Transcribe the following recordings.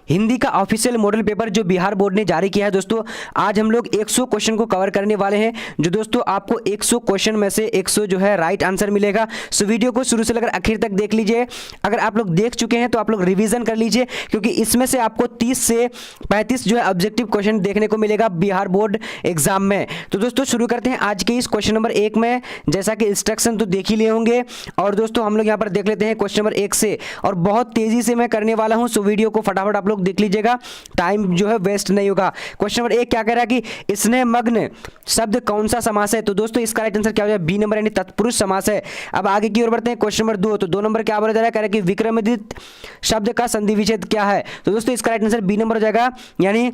हिंदी का official model paper जो Bihar board ने जारी किया है दोस्तों, आज हम लोग 100 क्वेश्चन को कवर करने वाले हैं। जो दोस्तों आपको 100 क्वेश्चन में से 100 जो है राइट आंसर मिलेगा। सो वीडियो को शुरू से लेकर आखिर तक देख लीजिए। अगर आप लोग देख चुके हैं तो आप लोग रिवीजन कर लीजिए, क्योंकि इसमें से आपको 30 से 35 जो है ऑब्जेक्टिव क्वेश्चन देखने को मिलेगा बिहार बोर्ड एग्जाम में। तो दोस्तों शुरू करते हैं आज के इस क्वेश्चन नंबर 1 में। जैसा कि इंस्ट्रक्शन तो देख ही लिए होंगे, और दोस्तों हम लोग यहाँ पर देख लेते हैं क्वेश्चन नंबर 1 से, और बहुत तेजी से मैं करने वाला हूँ। सो वीडियो को फटाफट आप लोग देख लीजिएगा, टाइम जो है वेस्ट नहीं होगा। क्वेश्चन नंबर 1 क्या कह रहा है कि स्नेहमग्न शब्द कौन सा समास है? तो दोस्तों इसका राइट आंसर क्या हो जाएगा? बी नंबर यानी तत्पुरुष समास है। अब आगे की ओर बढ़ते हैं। क्वेश्चन नंबर 2, तो 2 नंबर क्या बोला जा रहा है? कह रहा है कि विक्रमादित्य शब्द का संधि विच्छेद क्या है? तो दोस्तों इसका राइट आंसर बी नंबर हो जाएगा, यानी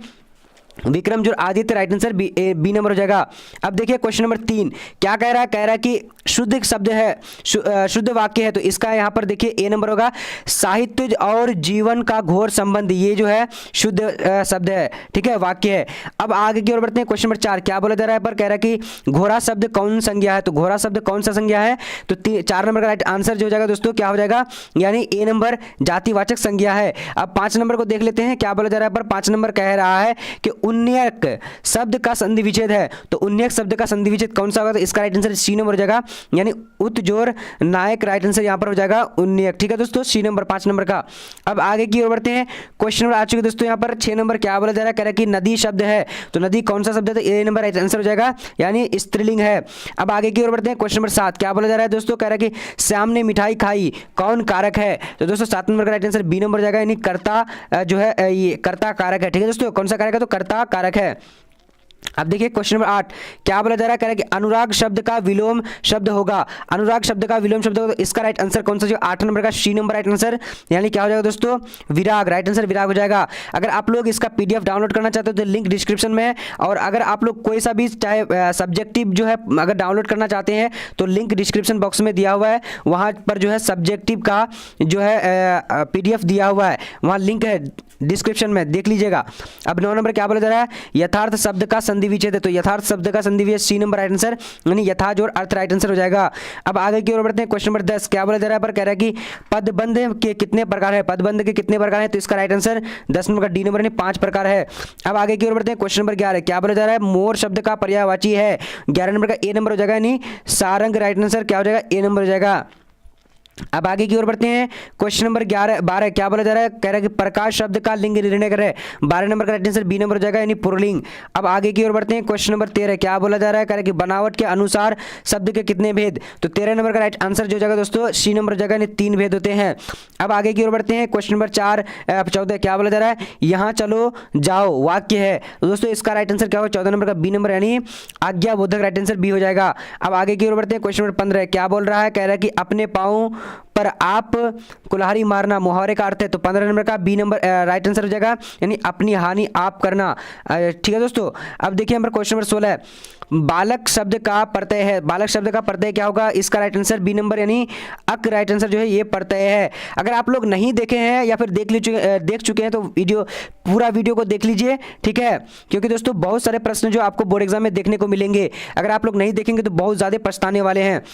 विक्रम जो Aditya, right answer B number हो जाएगा। अब देखिए क्वेश्चन नंबर 3 क्या कह रहा है? कह रहा है कि शुद्ध शब्द है, शुद्ध वाक्य है। तो इसका यहाँ पर देखिए ए नंबर होगा, साहित्य और जीवन का घोर संबंध, ये जो है शुद्ध शब्द है, ठीक है, वाक्य है। अब आगे की ओर बढ़ते हैं। क्वेश्चन नंबर 4 क्या बोला जा रहा है? पर कह रहा है कि घोड़ा शब्द कौन संज्ञा है? तो घोड़ा शब्द कौन सा संज्ञा है? तो 4 नंबर का राइट आंसर जो हो जाएगा दोस्तों क्या हो जाएगा, यानी ए नंबर जातिवाचक संज्ञा है। अब 5 नंबर को देख लेते हैं क्या बोला जा रहा है। पर 5 नंबर कह रहा है कि उन्नयक शब्द का संधि विच्छेद है। तो उन्नयक शब्द का संधि विच्छेद कौन सा होगा? तो इसका राइट आंसर सी नंबर हो जाएगा, यानी उत्जोर नायक, राइट आंसर यहां पर हो जाएगा उन्नयक, ठीक है दोस्तों, सी नंबर 5 नंबर का। अब आगे की ओर बढ़ते हैं। क्वेश्चन नंबर आ चुके दोस्तों यहाँ पर 6 नंबर क्या बोला जा रहा है? कह रहा है कि नदी शब्द है। तो नदी कौन सा शब्द है? तो ए नंबर राइट आंसर हो जाएगा, यानी स्त्रीलिंग है। अब आगे की ओर बढ़ते हैं। क्वेश्चन नंबर 7 क्या बोला जा रहा है दोस्तों? कह रहा है कि श्याम ने मिठाई खाई, कौन कारक है? तो दोस्तों 7 नंबर का राइट आंसर बी नंबर हो जाएगा, यानी कर्ता जो है ये कर्ता कारक है, ठीक है दोस्तों। कौन सा कारक है? तो कर्ता कारक है। अब देखिए क्वेश्चन नंबर 8 क्या बोला जा रहा है? कह रहा है कि अनुराग शब्द का विलोम शब्द होगा। अनुराग शब्द का विलोम शब्द होगा। तो इसका राइट आंसर कौन सा? जो 8 नंबर का सी नंबर राइट आंसर, यानी क्या हो जाएगा दोस्तों? विराग, राइट आंसर विराग हो जाएगा। अगर आप लोग इसका पीडीएफ डाउनलोड करना चाहते हो तो लिंक डिस्क्रिप्शन में है, और अगर आप लोग कोई सा भी चाहे सब्जेक्टिव जो है अगर डाउनलोड करना चाहते हैं तो लिंक डिस्क्रिप्शन बॉक्स में दिया हुआ है, वहाँ पर जो है सब्जेक्टिव का जो है पीडीएफ दिया हुआ है, वहाँ लिंक है डिस्क्रिप्शन में, देख लीजिएगा। अब 9 नंबर क्या बोला जा रहा है? यथार्थ शब्द का संधि विच्छेद है। तो यथार्थ शब्द का संधि विच्छेद सी नंबर राइट आंसर, यानी यथा जोड़ अर्थ, राइट आंसर हो जाएगा। अब आगे की ओर बढ़ते हैं। क्वेश्चन नंबर 10 क्या बोला जा रहा है? पर कह रहा है कि पदबंध के कितने प्रकार है? पदबंध के कितने प्रकार है? तो इसका राइट आंसर 10 नंबर का डी नंबर, यानी 5 प्रकार है। अब आगे की ओर बढ़ते हैं। क्वेश्चन नंबर 11 क्या बोला जा रहा है? मोर शब्द का पर्यायवाची है। 11 नंबर का ए नंबर हो जाएगा, यानी सारंग, राइट आंसर क्या हो जाएगा? ए नंबर हो जाएगा। अब आगे की ओर बढ़ते हैं। क्वेश्चन नंबर 12 क्या बोला जा रहा है? कह रहा है कि प्रकाश शब्द का लिंग निर्णय करे। 12 नंबर का राइट आंसर बी नंबर हो जाएगा, यानी पुल्लिंग। अब आगे की ओर बढ़ते हैं। क्वेश्चन नंबर 13 क्या बोला जा रहा है? कह रहा है कि बनावट के अनुसार शब्द के कितने भेद? तो 13 नंबर का राइट आंसर जो हो जाएगा दोस्तों सी नंबर हो जाएगा, यानी 3 भेद होते हैं। अब आगे की ओर बढ़ते हैं। क्वेश्चन नंबर 14 क्या बोला जा रहा है? यहाँ चलो जाओ वाक्य है। तो दोस्तों इसका राइट आंसर क्या होगा? 14 नंबर का बी नंबर, यानी आज्ञाबोधक, राइट आंसर बी हो जाएगा। अब आगे की ओर बढ़ते हैं। क्वेश्चन नंबर 15 क्या बोल रहा है? कह रहा है कि अपने पाँव पर आप कुल्हाड़ी मारना मुहावरे का अर्थ है। तो 15 नंबर का बी नंबर राइट आंसर हो जाएगा, यानी अपनी हानि आप करना, ठीक है दोस्तों। अब देखिए नंबर क्वेश्चन नंबर 16 बालक शब्द का प्रत्यय है। बालक शब्द का प्रत्यय क्या होगा? इसका राइट आंसर बी नंबर, यानी अक, राइट आंसर जो है ये प्रत्यय है। अगर आप लोग नहीं देखे हैं या फिर देख चुके हैं तो पूरा वीडियो को देख लीजिए, ठीक है, क्योंकि दोस्तों बहुत सारे प्रश्न जो आपको बोर्ड एग्जाम में देखने को मिलेंगे। अगर आप लोग नहीं देखेंगे तो बहुत ज़्यादा पछताने वाले हैं।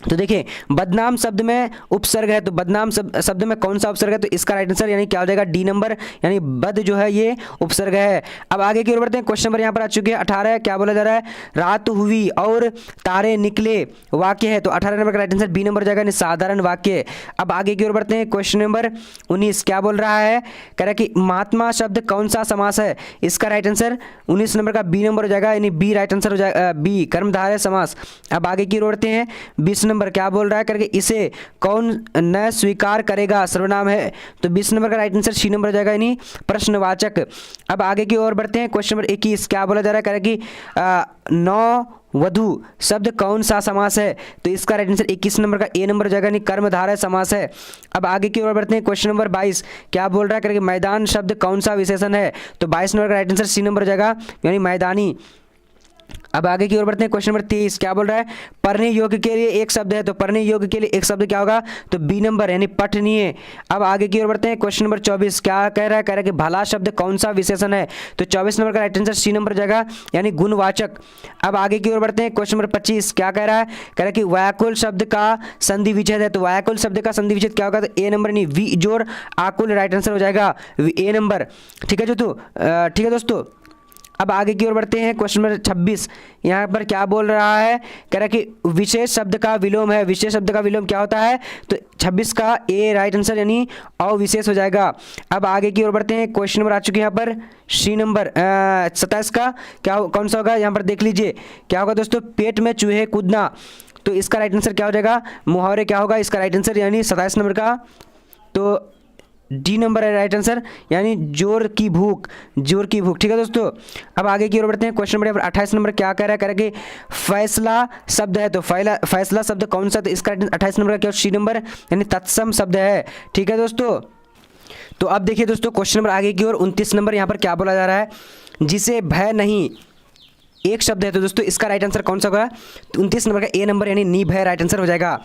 तो देखिए बदनाम शब्द में उपसर्ग है। तो बदनाम शब्द में कौन सा उपसर्ग है? तो इसका राइट आंसर यानी क्या हो जाएगा? डी नंबर, यानी बद जो है ये उपसर्ग है। अब आगे की ओर बढ़ते हैं। क्वेश्चन नंबर यहाँ पर आ चुके हैं 18 क्या बोला जा रहा है? रात हुई और तारे निकले वाक्य है। तो 18 नंबर का राइट आंसर बी नंबर हो जाएगा, यानी साधारण वाक्य। अब आगे की ओर बढ़ते हैं। क्वेश्चन नंबर 19 क्या बोल रहा है? कह रहा है कि महात्मा शब्द कौन सा समास है? इसका राइट आंसर 19 नंबर का बी नंबर हो जाएगा, यानी बी राइट आंसर हो जाएगा, बी कर्मधारय समास। अब आगे की ओर बढ़ते हैं। 20 नंबर क्या बोल रहा है? करके इसे कौन न स्वीकार करेगा, सर्वनाम है। तो 20 नंबर का राइट आंसर सी नंबर हो जाएगा, यानी प्रश्नवाचक। अब आगे की ओर बढ़ते हैं। क्वेश्चन नंबर 21 क्या बोला जा रहा है? कह रहा है कि नौ वधु शब्द कौन सा समास है? तो इसका राइट आंसर 21 नंबर का ए नंबर हो जाएगा, यानी कर्मधारय समास है। अब आगे की ओर बढ़ते हैं। क्वेश्चन नंबर 22 क्या बोल रहा है? करके मैदान शब्द कौन सा विशेषण है? तो 22 नंबर का राइट आंसर सी नंबर हो जाएगा, यानी मैदानी। अब आगे की ओर बढ़ते हैं। क्वेश्चन नंबर 23 क्या बोल रहा है, पढ़ने योग्य के लिए एक शब्द है, तो पढ़ने योग्य के लिए एक शब्द क्या होगा, तो बी नंबर यानी पठनीय। अब आगे की ओर बढ़ते हैं। क्वेश्चन नंबर 24 क्या कह रहा है, कह रहा है कि भला शब्द कौन सा विशेषण है, तो 24 नंबर का राइट आंसर सी नंबर जाएगा यानी गुणवाचक। अब आगे की ओर बढ़ते हैं। क्वेश्चन नंबर 25 क्या कह रहा है, कह रहा है कि व्याकुल शब्द का संधि विच्छेद है, तो व्याकुल शब्द का संधि विच्छेद क्या होगा, तो ए नंबर यानी वी जोड़ आकुल राइट आंसर हो जाएगा ए नंबर। ठीक है ठीक है दोस्तों। अब आगे की ओर बढ़ते हैं। क्वेश्चन नंबर 26 यहाँ पर क्या बोल रहा है, कह रहा है कि विशेष शब्द का विलोम है, विशेष शब्द का विलोम क्या होता है, तो 26 का ए राइट आंसर यानी अविशेष हो जाएगा। अब आगे की ओर बढ़ते हैं। क्वेश्चन नंबर आ चुके हैं यहाँ पर सी नंबर 27 का क्या कौन सा होगा, यहाँ पर देख लीजिए क्या होगा दोस्तों, पेट में चूहे कूदना, तो इसका राइट आंसर क्या हो जाएगा, मुहावरे क्या होगा इसका राइट आंसर यानी 27 नंबर का, तो डी नंबर है राइट आंसर यानी जोर की भूख, जोर की भूख। ठीक है दोस्तों। अब आगे की ओर बढ़ते हैं। क्वेश्चन नंबर 28 नंबर क्या कह रहा है, कह रहा है कि फैसला शब्द है, तो फैसला शब्द कौन सा, तो इसका 28 नंबर का क्या सी नंबर यानी तत्सम शब्द है। ठीक है दोस्तों। तो अब देखिए दोस्तों क्वेश्चन नंबर आगे की ओर 29 नंबर यहाँ पर क्या बोला जा रहा है, जिसे भय नहीं एक शब्द है, तो दोस्तों इसका राइट आंसर कौन सा होगा, तो 29 नंबर का ए नंबर यानी निर्भय राइट आंसर हो जाएगा।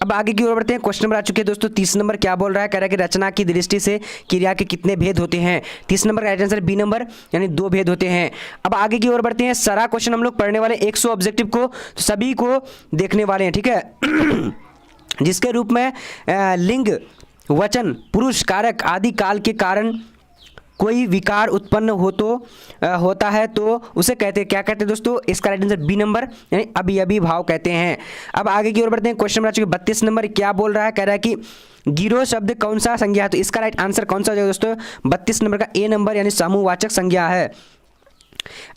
अब आगे की ओर बढ़ते हैं। क्वेश्चन नंबर आ चुके हैं दोस्तों 30 नंबर क्या बोल रहा है, कह रहा है कि रचना की दृष्टि से क्रिया के कितने भेद होते हैं, 30 नंबर का राइट आंसर बी नंबर यानी 2 भेद होते हैं। अब आगे की ओर बढ़ते हैं। सारा क्वेश्चन हम लोग पढ़ने वाले 100 ऑब्जेक्टिव को, तो सभी को देखने वाले हैं। ठीक है जिसके रूप में लिंग वचन पुरुष कारक आदि काल के कारण कोई विकार उत्पन्न होता है तो उसे कहते हैं क्या कहते हैं दोस्तों, इसका राइट आंसर बी नंबर यानी अभी भाव कहते हैं। अब आगे की ओर बढ़ते हैं। क्वेश्चन नंबर 32 नंबर क्या बोल रहा है, कह रहा है कि गिरोह शब्द कौन सा संज्ञा है, तो इसका राइट आंसर कौन सा हो जाएगा दोस्तों, 32 नंबर का ए नंबर यानी समूहवाचक संज्ञा है।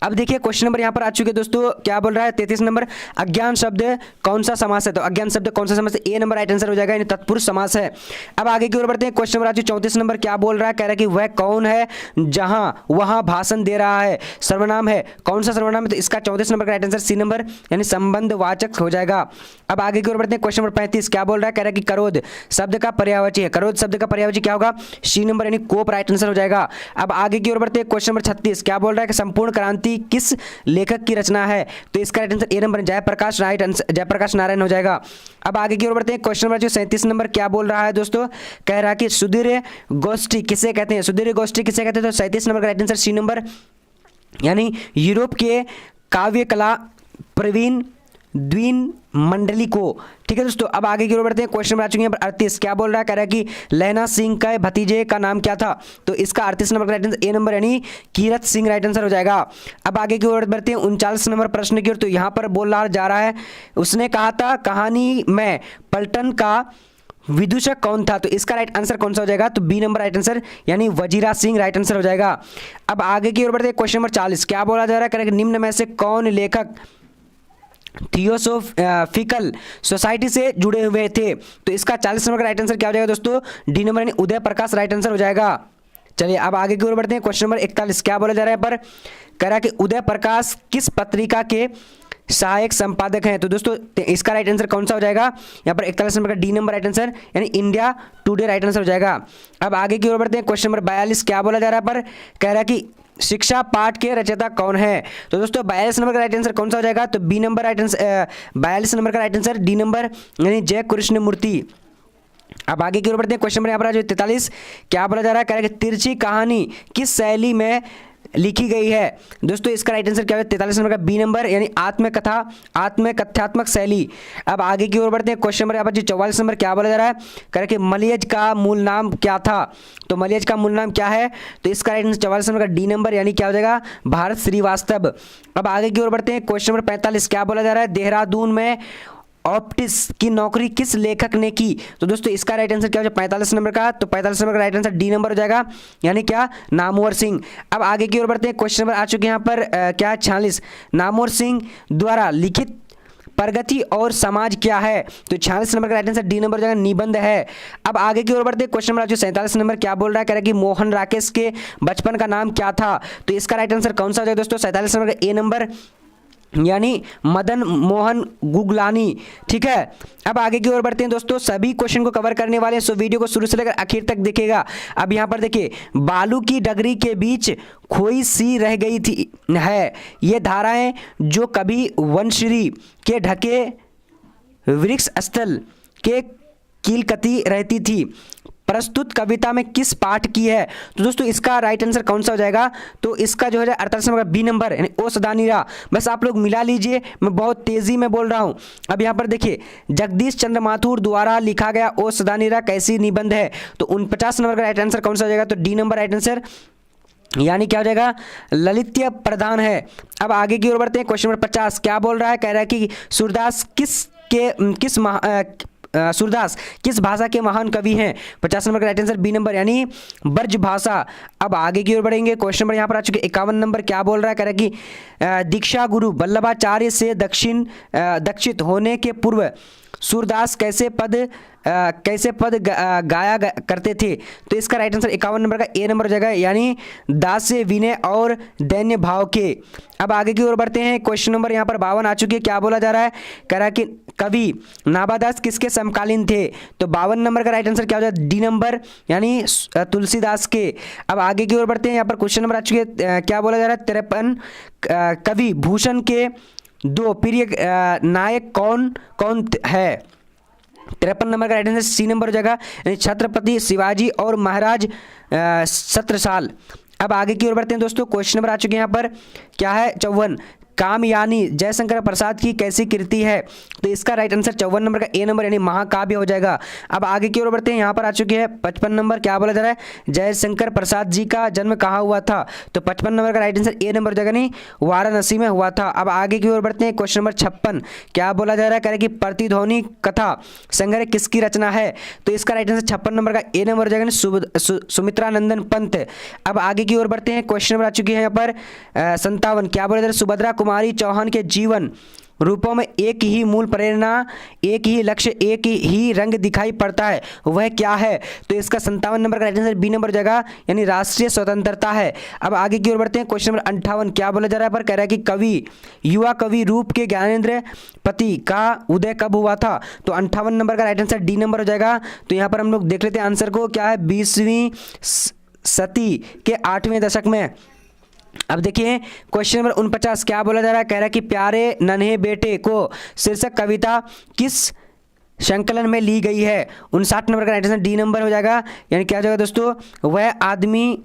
अब देखिए क्वेश्चन नंबर यहाँ पर आ चुके हैं दोस्तों क्या बोल रहा है 33 नंबर, अज्ञान शब्द कौन सा समास है, तो अज्ञान शब्द कौन सा समास है, ए नंबर राइट आंसर हो जाएगा यानी तत्पुरुष समास है। अब आगे की ओर बढ़ते हैं। क्वेश्चन नंबर आ चुके 34 नंबर क्या बोल रहा है, कह रहा है कि वह कौन है जहां वहां भाषण दे रहा है, सर्वनाम है, कौन सा सर्वनाम है, तो इसका 34 नंबर का राइट आंसर सी नंबर यानी संबंधवाचक हो जाएगा। अब आगे की ओर बढ़ते हैं। क्वेश्चन नंबर 35 क्या बोल रहा है, कह रहा है कि करोध शब्द का पर्यायवाची है, करोध शब्द का पर्यायवाची क्या होगा, सी नंबर यानी कोप राइट आंसर हो जाएगा। अब आगे की ओर बढ़ते हैं। क्वेश्चन नंबर 36 क्या बोल रहा है कि संपूर्ण क्रांति किस लेखक की रचना है, तो इसका right answer A number Jayaprakash right answer Jayaprakash Narayan हो जाएगा। अब आगे की ओर बढ़ते हैं। क्वेश्चन नंबर 37 नंबर क्या बोल रहा है दोस्तों, कह रहा है कि सुदीर्घ गोष्ठी किसे कहते हैं, सुदीर्घ गोष्ठी किसे कहते हैं, तो 37 नंबर का राइट आंसर सी नंबर यानी यूरोप के काव्य कला प्रवीण द्वीन मंडली को। ठीक है दोस्तों। अब आगे की ओर बढ़ते हैं। क्वेश्चन नंबर आ चुके हैं 38 क्या बोल रहा है, कह रहा है कि लैना सिंह का भतीजे का नाम क्या था, तो इसका 38 नंबर का राइट आंसर ए नंबर यानी कीरत सिंह राइट आंसर हो जाएगा। अब आगे की ओर बढ़ते हैं 39 नंबर प्रश्न की ओर, तो यहाँ पर बोल रहा जा रहा है उसने कहा था कहानी में पलटन का विदूषक कौन था, तो इसका राइट आंसर कौन सा हो जाएगा, तो बी नंबर राइट आंसर यानी वजीरा सिंह राइट आंसर हो जाएगा। अब आगे की ओर बढ़ते हैं। क्वेश्चन नंबर 40 क्या बोला जा रहा है, कह रहा है कि निम्न में से कौन लेखक थियोसोफिकल सोसाइटी से जुड़े हुए थे, तो इसका 40 नंबर का राइट आंसर क्या हो जाएगा दोस्तों, डी नंबर यानी उदय प्रकाश राइट आंसर हो जाएगा। चलिए अब आगे की ओर बढ़ते हैं। क्वेश्चन नंबर 41 क्या बोला जा रहा है पर, कह रहा है कि उदय प्रकाश किस पत्रिका के सहायक संपादक हैं, तो दोस्तों इसका राइट आंसर कौन सा हो जाएगा, यहाँ पर 41 नंबर का डी नंबर राइट आंसर यानी इंडिया टुडे राइट आंसर हो जाएगा। अब आगे की ओर बढ़ते हैं। क्वेश्चन नंबर 42 क्या बोला जा रहा है पर, कह रहा है कि शिक्षा पाठ के रचयिता कौन है, तो दोस्तों 42 नंबर का राइट आंसर कौन सा हो जाएगा, तो B number right answer 42 number का राइट आंसर डी नंबर यानी जय कृष्ण मूर्ति। अब आगे की ओर बढ़ते हैं। क्वेश्चन नंबर यहाँ पर जो 43 क्या बोला जा रहा है, कह रहा है कि तिरछी कहानी किस शैली में लिखी गई है, दोस्तों इसका राइट आंसर क्या है 43 नंबर का बी नंबर यानी आत्मकथा आत्मकथात्मक शैली। अब आगे की ओर बढ़ते हैं। क्वेश्चन नंबर यहाँ पर जो 44 नंबर क्या बोला जा रहा है, कह रहा है कि मलयज का मूल नाम क्या था, तो मलयज का मूल नाम क्या है, तो इसका राइट आंसर 44 नंबर का डी नंबर यानी क्या हो जाएगा भारत श्रीवास्तव। अब आगे की ओर बढ़ते हैं। क्वेश्चन नंबर 45 क्या बोला जा रहा है, देहरादून में ऑप्टिस की नौकरी किस लेखक ने की, तो दोस्तों इसका राइट आंसर क्या हो जाएगा 45 नंबर का, तो 45 नंबर का राइट आंसर डी नंबर हो जाएगा यानी क्या नामवर सिंह। अब आगे की ओर बढ़ते हैं। क्वेश्चन नंबर आ चुके हैं यहाँ पर क्या 46 नामवर सिंह द्वारा लिखित प्रगति और समाज क्या है, तो 46 नंबर का राइट आंसर डी नंबर हो जाएगा निबंध है। अब आगे की ओर बढ़ते हैं। क्वेश्चन नंबर 47 नंबर क्या बोल रहा है, कह रहा है कि मोहन राकेश के बचपन का नाम क्या था, तो इसका राइट आंसर कौन सा हो जाएगा दोस्तों 47 नंबर का ए नंबर यानी मदन मोहन गुगलानी। ठीक है, अब आगे की ओर बढ़ते हैं दोस्तों, सभी क्वेश्चन को कवर करने वाले हैं, सो वीडियो को शुरू से लेकर आखिर तक देखिएगा। अब यहाँ पर देखिए, बालू की डगरी के बीच खोई सी रह गई थी है ये धाराएं जो कभी वनश्री के ढके वृक्ष स्थल के कीलकती रहती थी, प्रस्तुत कविता में किस पाठ की है? तो दोस्तों इसका राइट आंसर कौन सा हो जाएगा? तो इसका जो है 48 नंबर बी नंबर यानी ओ सदानीरा। बस आप लोग मिला लीजिए, मैं बहुत तेजी में बोल रहा हूं। अब यहां पर देखिए, जगदीश चंद्र माथुर द्वारा लिखा गया ओ सदानीरा कैसी निबंध है? तो 49 नंबर का राइट आंसर कौन सा हो जाएगा? तो डी नंबर राइट आंसर, यानी क्या हो जाएगा? ललित्य प्रधान है। अब आगे की ओर बढ़ते हैं, क्वेश्चन नंबर 50 क्या बोल रहा है? कह रहा है कि सूरदास सूरदास किस भाषा के महान कवि हैं? 50 नंबर का राइट आंसर बी नंबर यानी ब्रज भाषा। अब आगे की ओर बढ़ेंगे, क्वेश्चन नंबर यहाँ पर आ चुके 51 नंबर क्या बोल रहा है? कह रहा है कि दीक्षा गुरु वल्लभाचार्य से दक्षित होने के पूर्व सूरदास कैसे पद गाया करते थे? तो इसका राइट आंसर 51 नंबर का ए नंबर हो जाएगा, यानी दास से विनय और दैन्य भाव के। अब आगे की ओर बढ़ते हैं, क्वेश्चन नंबर यहाँ पर 52 आ चुकी है, क्या बोला जा रहा है? कह रहा है कि कवि नाभादास किसके समकालीन थे? तो 52 नंबर का राइट आंसर क्या हो जाएगा? डी नंबर यानी तुलसीदास के। अब आगे की ओर बढ़ते हैं, यहाँ पर क्वेश्चन नंबर आ चुके हैं, क्या बोला जा रहा है? 53 कवि भूषण के दो प्रिय नायक कौन कौन है? 53 नंबर का राइट आंसर सी नंबर हो जाएगा, यानी छत्रपति शिवाजी और महाराज छत्रसाल। अब आगे की ओर बढ़ते हैं दोस्तों, क्वेश्चन नंबर आ चुके हैं यहाँ पर, क्या है? 54 कामयानी जयशंकर प्रसाद की कैसी कृति है? तो इसका राइट आंसर 54 नंबर का ए नंबर यानी महाकाव्य हो जाएगा। अब आगे की ओर बढ़ते हैं, यहाँ पर आ चुके हैं 55 नंबर, क्या बोला जा रहा है? जयशंकर प्रसाद जी का जन्म कहाँ हुआ था? तो 55 नंबर का राइट आंसर ए नंबर हो जाएगा, नहीं वाराणसी में हुआ था। अब आगे की ओर बढ़ते हैं, क्वेश्चन नंबर 56 क्या बोला जा रहा है? कह रहे कि प्रतिध्वनि कथा संग्रह किसकी रचना है? तो इसका राइट आंसर 56 नंबर का ए नंबर हो जाएगा, सुमित्रा नंदन पंत। अब आगे की ओर बढ़ते हैं, क्वेश्चन नंबर आ चुकी है यहाँ पर 57 क्या बोला जा रहा है? सुभद्रा कुमारी चौहान के जीवन रूपों में एक ही मूल प्रेरणा, एक ही लक्ष्य, एक ही रंग दिखाई पड़ता है, वह क्या है? तो इसका 57 नंबर का राइट आंसर बी नंबर हो जाएगा, यानी राष्ट्रीय स्वतंत्रता है। अब आगे की ओर बढ़ते हैं, क्वेश्चन नंबर 58 क्या बोला जा रहा है? पर कह रहा है कि कवि युवा कवि रूप के ज्ञानेंद्र पति का उदय कब हुआ था? तो 58 नंबर का राइट आंसर डी नंबर हो जाएगा। तो यहाँ पर हम लोग देख लेते हैं आंसर को, क्या है? 20वीं सदी के 8वें दशक में। अब देखिए क्वेश्चन नंबर 49 क्या बोला जा रहा है? कह रहा है कि प्यारे नन्हे बेटे को शीर्षक कविता किस संकलन में ली गई है? 59 नंबर का राइट आंसर डी नंबर हो जाएगा, यानी क्या हो जाएगा दोस्तों? वह आदमी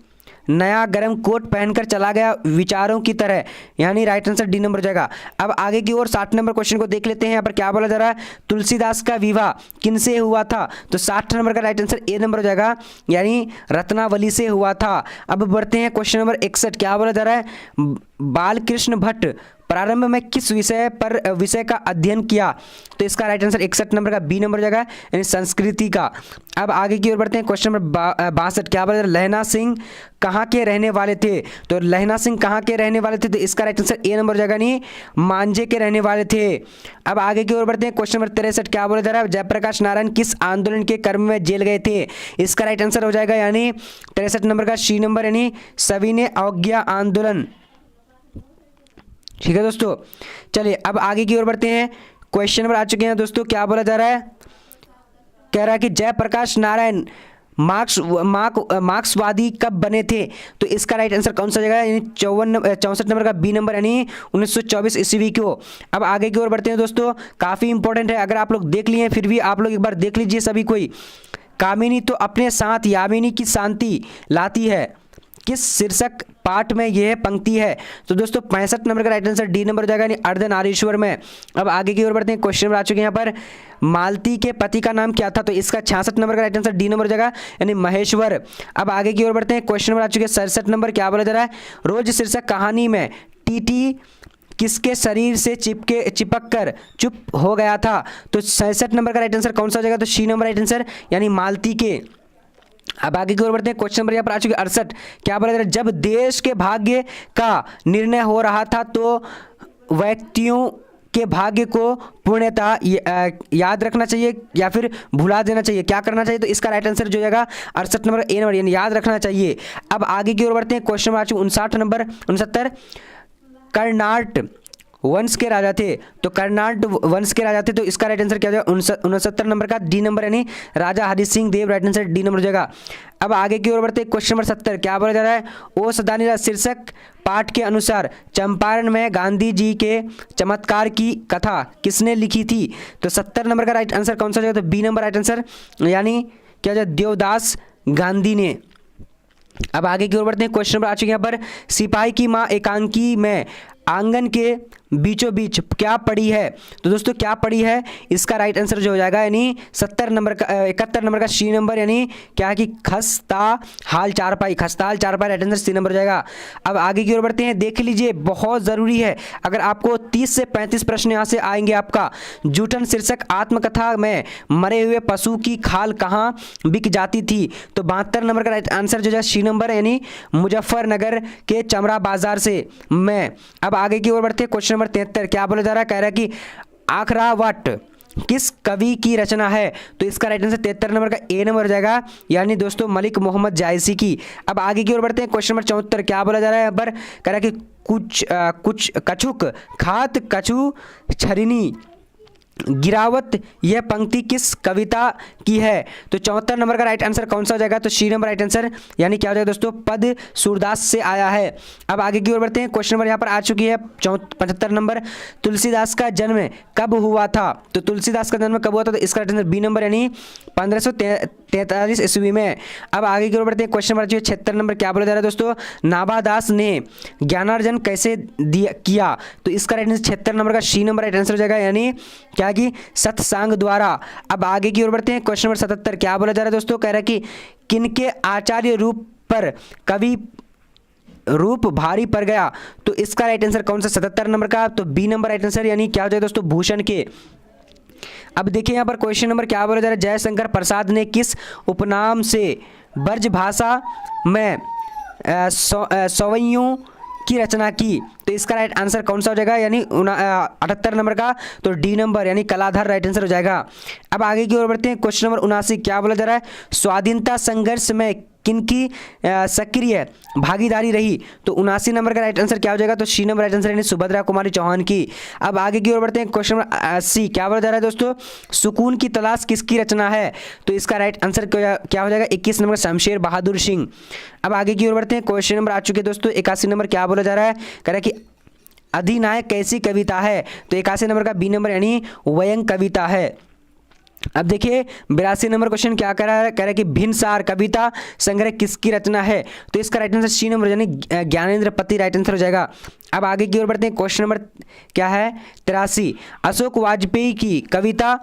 नया गर्म कोट पहनकर चला गया विचारों की तरह, यानी राइट आंसर डी नंबर हो जाएगा। अब आगे की ओर 60 नंबर क्वेश्चन को देख लेते हैं, यहाँ पर क्या बोला जा रहा है? तुलसीदास का विवाह किनसे हुआ था? तो 60 नंबर का राइट आंसर ए नंबर हो जाएगा, यानी रत्नावली से हुआ था। अब बढ़ते हैं क्वेश्चन नंबर 61 क्या बोला जा रहा है? बालकृष्ण भट्ट प्रारंभ में किस विषय का अध्ययन किया? तो इसका राइट आंसर 61 नंबर का बी नंबर हो जाएगा, यानी संस्कृति का। अब आगे की ओर बढ़ते हैं, क्वेश्चन नंबर 62 क्या बोला? लहना सिंह कहाँ के रहने वाले थे? तो लहना सिंह कहाँ के रहने वाले थे? तो इसका राइट आंसर ए नंबर हो जाएगा, नहीं मांझे के रहने वाले थे। अब आगे की ओर बढ़ते हैं, क्वेश्चन नंबर 63 क्या बोला जा रहा है? जयप्रकाश नारायण किस आंदोलन के कर्म में जेल गए थे? इसका राइट आंसर हो जाएगा, यानी 63 नंबर का सी नंबर, यानी सविनय अवज्ञा आंदोलन। ठीक है दोस्तों, चलिए अब आगे की ओर बढ़ते हैं, क्वेश्चन नंबर आ चुके हैं दोस्तों, क्या बोला जा रहा है? कह रहा है कि जयप्रकाश नारायण मार्क्सवादी कब बने थे? तो इसका राइट आंसर कौन सा जाएगा? यानी 64 नंबर का बी नंबर, यानी 1924 ईस्वी को। अब आगे की ओर बढ़ते हैं दोस्तों, काफ़ी इंपॉर्टेंट है, अगर आप लोग देख लिए फिर भी आप लोग एक बार देख लीजिए सभी कोई। कामिनी तो अपने साथ यामिनी की शांति लाती है, किस शीर्षक पाठ में यह पंक्ति है? तो दोस्तों 65 नंबर का राइट आंसर डी नंबर हो जाएगा, यानी अर्धनारीश्वर में। अब आगे की ओर बढ़ते हैं, क्वेश्चन नंबर आ चुके हैं यहाँ पर, मालती के पति का नाम क्या था? तो इसका 66 नंबर का राइट आंसर डी नंबर हो जाएगा, यानी महेश्वर। अब आगे की ओर बढ़ते हैं, क्वेश्चन नंबर आ चुके हैं 67 नंबर, क्या बोला जा रहा है? रोज शीर्षक कहानी में टीटी किसके शरीर से चिपक कर चुप हो गया था? तो 67 नंबर का राइट आंसर कौन सा हो जाएगा? तो सी नंबर राइट आंसर, यानी मालती के। अब आगे की ओर बढ़ते हैं, क्वेश्चन नंबर यहाँ पर आ चुके 68 क्या बोला जा रहा है? जब देश के भाग्य का निर्णय हो रहा था तो व्यक्तियों के भाग्य को पूर्णतः याद रखना चाहिए या फिर भुला देना चाहिए, क्या करना चाहिए? तो इसका राइट आंसर जो जाएगा 68 नंबर ए नंबर, यानी याद रखना चाहिए। अब आगे की ओर बढ़ते हैं, क्वेश्चन नंबर आ चुके 59 नंबर 69 कर्नाट वंश के राजा थे, तो कर्नाट वंश के राजा थे, तो इसका राइट आंसर क्या हो जाएगा 69 नंबर का डी नंबर, यानी राजा हरि सिंह देव, राइट आंसर डी नंबर हो जाएगा। अब आगे की ओर बढ़ते हैं, क्वेश्चन नंबर 70 क्या बोला जा रहा है, ओ सदानीरा शीर्षक पाठ के अनुसार चंपारण में गांधी जी के चमत्कार की कथा किसने लिखी थी, तो 70 नंबर का राइट आंसर कौन सा हो जाएगा, तो बी नंबर राइट आंसर, यानी क्या हो जाएगा देवदास गांधी ने। अब आगे की ओर बढ़ते हैं, क्वेश्चन नंबर आ चुके हैं यहाँ पर, सिपाही की माँ एकांकी में आंगन के बीचों बीच क्या पड़ी है, तो दोस्तों क्या पड़ी है, इसका राइट आंसर जो हो जाएगा यानी 70 नंबर का 71 नंबर का सी नंबर, यानी क्या है कि खस्ता हाल चारपाई, खस्ताहाल चारपाई, राइट आंसर सी नंबर हो जाएगा। अब आगे की ओर बढ़ते हैं, देख लीजिए बहुत ज़रूरी है, अगर आपको 30 से 35 प्रश्न यहाँ से आएंगे आपका। जूठन शीर्षक आत्मकथा में मरे हुए पशु की खाल कहाँ बिक जाती थी, तो 72 नंबर का राइट आंसर जो है सी नंबर, यानी मुजफ्फरनगर के चमड़ा बाजार से में। अब आगे की ओर बढ़ते हैं, क्वेश्चन नंबर 73 क्या बोला जा रहा है, कह रहा है कि आखरावट किस कवि की रचना है, तो इसका राइट आंसर 73 नंबर का ए नंबर हो जाएगा, यानी दोस्तों मलिक मोहम्मद जायसी की। अब आगे की ओर बढ़ते हैं, क्वेश्चन नंबर 74 क्या बोला जा रहा है यहाँ पर, कह रहा है कि कुछ कछुक खात कछु छरिनी गिरावत, यह पंक्ति किस कविता की है, तो 74 नंबर का राइट आंसर कौन सा हो जाएगा, तो सी नंबर राइट आंसर, यानी क्या हो जाएगा दोस्तों पद सूरदास से आया है। अब आगे की ओर बढ़ते हैं, क्वेश्चन नंबर यहाँ पर आ चुकी है 75 नंबर, तुलसीदास का जन्म कब हुआ था, तो तुलसीदास का जन्म कब हुआ था, तो इसका राइट आंसर बी नंबर, यानी 1543 ईस्वी में। अब आगे की ओर बढ़ते हैं, क्वेश्चन नंबर 76 नंबर क्या बोला जा रहा है दोस्तों, नाभादास ने ज्ञानार्जन कैसे किया, तो इसका राइट आंसर 76 नंबर का सी नंबर राइट आंसर हो जाएगा, यानी क्या कि सत्संग द्वारा। अब आगे की ओर बढ़ते हैं, क्वेश्चन नंबर 77 क्या बोला जा रहा है दोस्तों, कह रहा है कि किनके आचार्य रूप पर कवि रूप भारी पड़ गया, तो इसका राइट आंसर कौन सा 77 नंबर का, तो बी नंबर राइट आंसर, यानी क्या हो जाएगा दोस्तों भूषण के। अब देखिए यहाँ पर क्वेश्चन नंबर क्या बोला जा रहा है, जयशंकर प्रसाद ने किस उपनाम से ब्रज भाषा में सवैयों की रचना की, तो इसका राइट आंसर कौन सा हो जाएगा, यानी 78 नंबर का, तो डी नंबर, यानी कलाधर राइट आंसर हो जाएगा। अब आगे की ओर बढ़ते हैं, क्वेश्चन नंबर 79 क्या बोला जा रहा है, स्वाधीनता संघर्ष में किनकी सक्रिय भागीदारी रही, तो 79 नंबर का राइट आंसर क्या हो जाएगा, तो सी नंबर राइट आंसर, यानी सुभद्रा कुमारी चौहान की। अब आगे की ओर बढ़ते हैं, क्वेश्चन नंबर 80 क्या बोला जा रहा है दोस्तों, सुकून की तलाश किसकी रचना है, तो इसका राइट आंसर क्या हो जाएगा 21 नंबर शमशेर बहादुर सिंह। अब आगे की ओर बढ़ते हैं, क्वेश्चन नंबर आ चुके दोस्तों 81 नंबर क्या बोला जा रहा है, कह रहा है कि अधिनायक कैसी कविता है, तो 81 नंबर का बी नंबर, यानी व्यंग कविता है। अब देखिए 82 नंबर क्वेश्चन क्या कह रहा है, कह रहा है कि भिनसार कविता संग्रह किसकी रचना है, तो इसका राइट आंसर सी नंबर, यानी ज्ञानेंद्र पति राइट आंसर हो जाएगा। अब आगे की ओर बढ़ते हैं, क्वेश्चन नंबर क्या है 83, अशोक वाजपेयी की कविता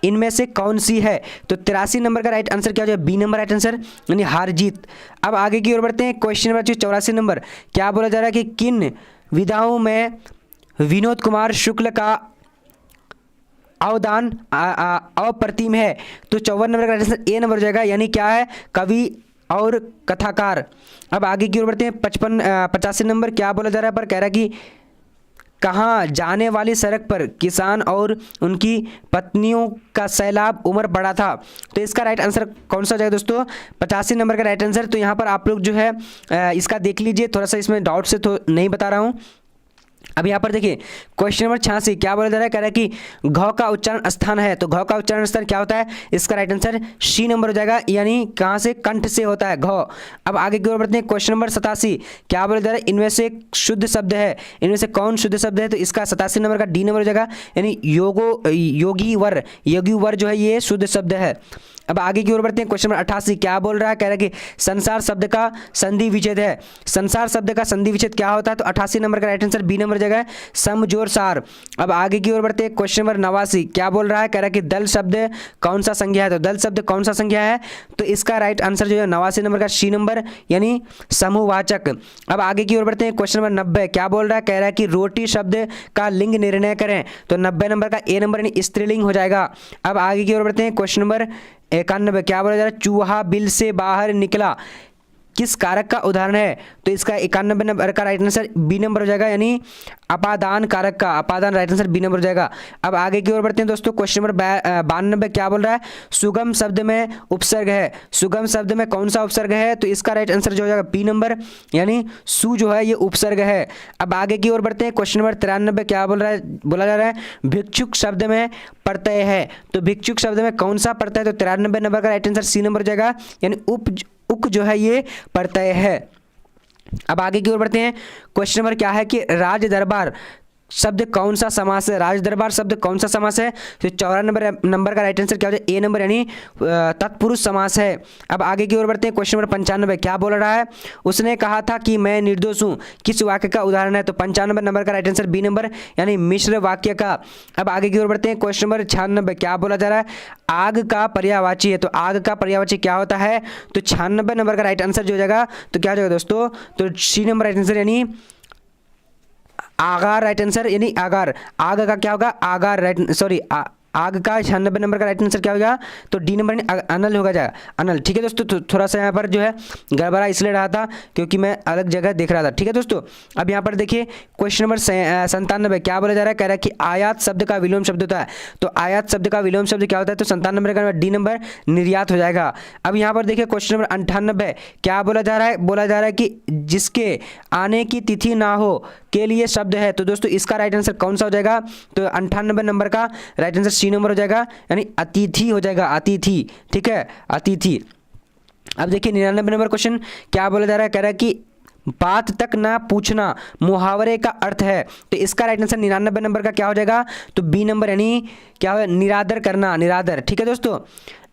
इनमें से कौन सी है, तो 83 नंबर का राइट आंसर क्या हो जाएगा, बी नंबर राइट आंसर, यानी हार जीत। अब आगे की ओर बढ़ते हैं, क्वेश्चन नंबर 84 नंबर क्या बोला जा रहा है कि किन विधाओं में विनोद कुमार शुक्ल का अवदान अप्रतिम है, तो 54 नंबर का आंसर ए नंबर हो जाएगा, यानी क्या है कवि और कथाकार। अब आगे की ओर बढ़ते हैं, 85 नंबर क्या बोला जा रहा है पर, कह रहा है कि कहाँ जाने वाली सड़क पर किसान और उनकी पत्नियों का सैलाब उमड़ पड़ा था, तो इसका राइट आंसर कौन सा हो जाएगा दोस्तों 85 नंबर का राइट आंसर। तो यहाँ पर आप लोग जो है इसका देख लीजिए, थोड़ा सा इसमें डाउट से तो नहीं बता रहा हूँ। अब यहाँ पर देखिए क्वेश्चन नंबर 86 क्या बोला जा रहा है, कह रहा है कि घ का उच्चारण स्थान है, तो घ का उच्चारण स्थान क्या होता है, इसका राइट आंसर सी नंबर हो जाएगा, यानी कहाँ से कंठ से होता है घ। अब आगे की ओर बढ़ते हैं, क्वेश्चन नंबर 87 क्या बोला जा रहा है, इनमें से शुद्ध शब्द है, इनमें से कौन शुद्ध शब्द है, तो इसका 87 नंबर का डी नंबर हो जाएगा, यानी योगी वर जो है ये शुद्ध शब्द है। अब आगे की ओर बढ़ते हैं, क्वेश्चन नंबर 88 क्या बोल रहा है, कह रहा है कि संसार शब्द का संधि विच्छेद है, संसार शब्द का संधि विच्छेद क्या होता है, तो 88 नंबर का राइट आंसर बी नंबर जगह समजोर सार। अब आगे की ओर बढ़ते हैं, क्वेश्चन नंबर 89 क्या बोल रहा है, कह रहा है कि दल शब्द कौन सा संज्ञा है, तो दल शब्द कौन सा संज्ञा है, तो इसका राइट आंसर जो है 89 नंबर का सी नंबर, यानी समूहवाचक। अब आगे की ओर बढ़ते हैं, क्वेश्चन नंबर 90 क्या बोल रहा है, कह रहा है कि रोटी शब्द का लिंग निर्णय करें, तो 90 नंबर का ए नंबर यानी स्त्रीलिंग हो जाएगा। अब आगे की ओर बढ़ते हैं, क्वेश्चन नंबर 91 क्या बोला जा रहा है, चूहा बिल से बाहर निकला किस कारक का उदाहरण है? तो इसका 91 नंबर का राइट आंसर बी नंबर हो जाएगा, यानी अपादान कारक का, अपादान राइट आंसर बी नंबर हो जाएगा। अब आगे की ओर बढ़ते हैं दोस्तों। क्वेश्चन नंबर 92 क्या बोल रहा है? सुगम शब्द में उपसर्ग है, सुगम शब्द में कौन सा उपसर्ग है? तो इसका राइट आंसर जो हो जाएगा बी नंबर, यानी सु जो है ये उपसर्ग है। अब आगे की ओर बढ़ते हैं। क्वेश्चन नंबर 93 क्या बोल रहा है? बोला जा रहा है भिक्षुक शब्द में प्रत्यय है, तो भिक्षुक शब्द में कौन सा प्रत्यय? तो 93 नंबर का राइट आंसर सी नंबर हो जाएगा, यानी उक जो है ये प्रत्यय है। अब आगे की ओर बढ़ते हैं। क्वेश्चन नंबर क्या है कि राज दरबार शब्द कौन सा समास है? राज दरबार शब्द कौन सा समास है? तो 94 नंबर का राइट आंसर क्या हो जाए? ए नंबर, यानी तत्पुरुष समास है। अब आगे की ओर बढ़ते हैं। क्वेश्चन नंबर 95 क्या बोल रहा है? उसने कहा था कि मैं निर्दोष हूँ, किस वाक्य का उदाहरण है? तो 95 नंबर का राइट आंसर बी नंबर, यानी मिश्र वाक्य का। अब आगे की ओर बढ़ते हैं। क्वेश्चन नंबर 96 क्या बोला जा रहा है? आग का पर्यायवाची है, तो आग का पर्यायवाची क्या होता है? तो 96 नंबर का राइट आंसर जो हो जाएगा तो क्या हो जाएगा दोस्तों? तो सी नंबर राइट आंसर, यानी आगार राइट आंसर, यानी आगार। आग का क्या होगा? आगार राइट, सॉरी आग का 96 नंबर का राइट आंसर क्या होगा? तो डी नंबर, अनल होगा जाएगा, अनल। ठीक है दोस्तों, थोड़ा सा यहाँ पर जो है गड़बड़ा इसलिए रहा था क्योंकि मैं अलग जगह देख रहा था। ठीक है दोस्तों, अब यहाँ पर देखिए क्वेश्चन नंबर 97 क्या बोला जा रहा है? कह रहा है कि आयात शब्द का विलोम शब्द होता है, तो आयात शब्द का विलोम शब्द क्या होता है? तो 97 नंबर का डी नंबर, निर्यात हो जाएगा। अब यहाँ पर देखिए क्वेश्चन नंबर 98 क्या बोला जा रहा है? बोला जा रहा है कि जिसके आने की तिथि ना हो के लिए शब्द है, तो दोस्तों इसका राइट आंसर कौन सा हो जाएगा? तो 98 नंबर का राइट आंसर सी नंबर हो जाएगा, यानी अतिथि हो जाएगा, अतिथि। ठीक है, अतिथि। अब देखिए 99 नंबर क्वेश्चन क्या बोला जा रहा है? कह रहा है कि बात तक ना पूछना मुहावरे का अर्थ है, तो इसका राइट आंसर 99 नंबर का क्या हो जाएगा? तो बी नंबर, यानी क्या हो? निरादर करना, निरादर। ठीक है दोस्तों,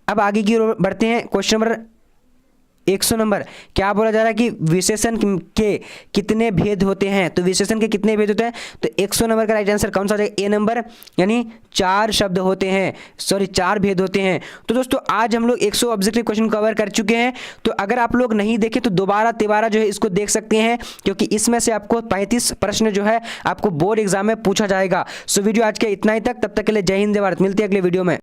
अब आगे की ओर बढ़ते हैं। क्वेश्चन नंबर 100 नंबर क्या बोला जा रहा है कि विशेषण के कितने भेद होते हैं? तो विशेषण के कितने भेद होते हैं? तो 100 नंबर का राइट आंसर कौन सा हो जाएगा? ए नंबर, यानी 4 शब्द होते हैं, सॉरी 4 भेद होते हैं। तो दोस्तों आज हम लोग 100 ऑब्जेक्टिव क्वेश्चन कवर कर चुके हैं, तो अगर आप लोग नहीं देखे तो दोबारा तिबारा जो है इसको देख सकते हैं, क्योंकि इसमें से आपको 35 प्रश्न जो है आपको बोर्ड एग्जाम में पूछा जाएगा। सो वीडियो आज के इतना ही तक, तब तक के लिए जय हिंद जय भारत, मिलते हैं अगले वीडियो में।